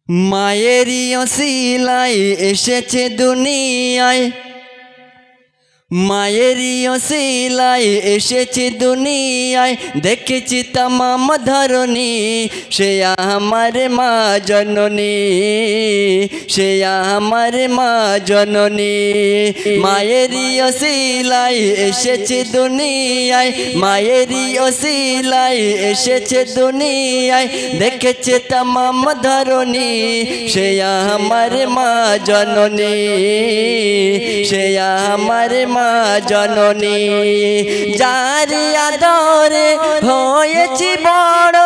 মায়েরই অসিলায় এসেছে দুনিয়ায়, মায়েরই অসিলায় এসেছে দুনিয়ায়। দেখেছি তমাম ধরনী, সে আমার মা জননী, সে আমার মা জননী। মায়েরই অসিলায় এসেছে দুনিয়ায়, মায়েরই অসিলায় এসেছে দুনিয়ায়। দেখেছে তমাম ধরনী, সে আমার মা জননী, সে আমার মা জননী। যার আদরে হয়েছি বড়,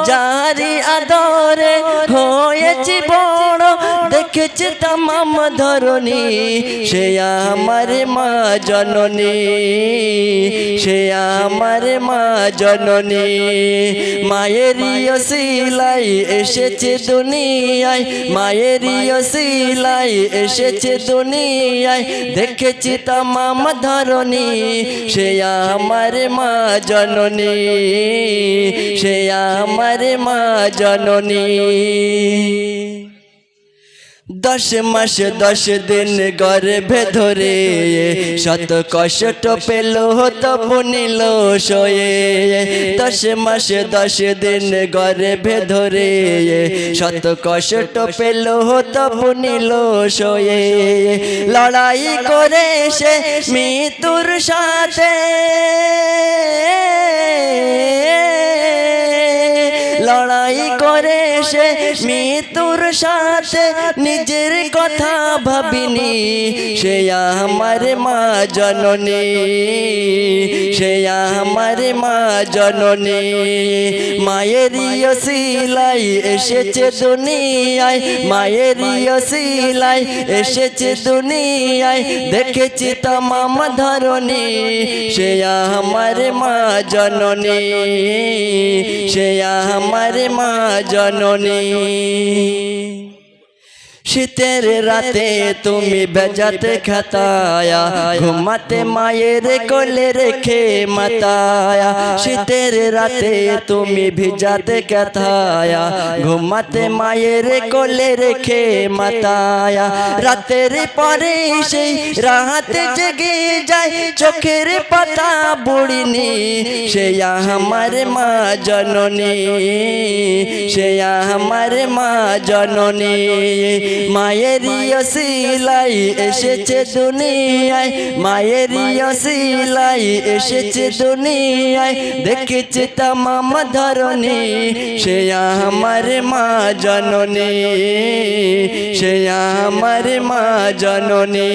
যার আদরে হয়েছি বড়। দেখেছে তমাম ধরনী, সে আমার মা জননী, সে আমার মা জননী। মায়েরই অসিলায় এসেছে দুনিয়ায়, মায়েরই অসিলায় এসেছে দুনিয়ায়। দেখেছি তমাম ধরনী, সে আমার মা জননী, সে আমার মা জননী। 10 মাস 10 দিন গর্ভে ধরে, শত কষ্ট পেল তবু নিল সয়ে। 10 মাস 10 দিন গর্ভে ধরে, শত কষ্ট পেল তবু নিল সয়ে। লড়াই করে সে মৃত্যুর সাথে, লড়াই করে সে মৃত্যুর সাথে। নিজের কথা ভাবিনি, সে আমার মা জননী, সে আমার মা জননী। মায়েরই অসিলায় এসেছে দুনিয়ায়, মায়েরই অসিলায় এসেছে দুনিয়ায়। দেখেছি তমাম ধরনী, সে আমার মা জননী, সে আমার মা জননী। শীতের রাতে তুমি ভেজাতে খাতায়া, ঘুমাতে মায়ের কোলে রেখে মাতায়া। শীতের রাতে তুমি ভিজাতে খাতায়া, ঘুমাতে মায়ের কোলে রেখে মাতায়া। রাতের পরে সেই রাত জেগে যায়, চোখের পাতা বুড়িনি, সে আমার মা জননী, সে আমার মা জননী। মায়েরই অসিলায় এসেছে দুনিয়ায়, মায়েরই অসিলায় এসেছে দুনিয়ায়। দেখেছে তমাম ধরনী, সে আমার মা জননী, সে আমার মা জননী।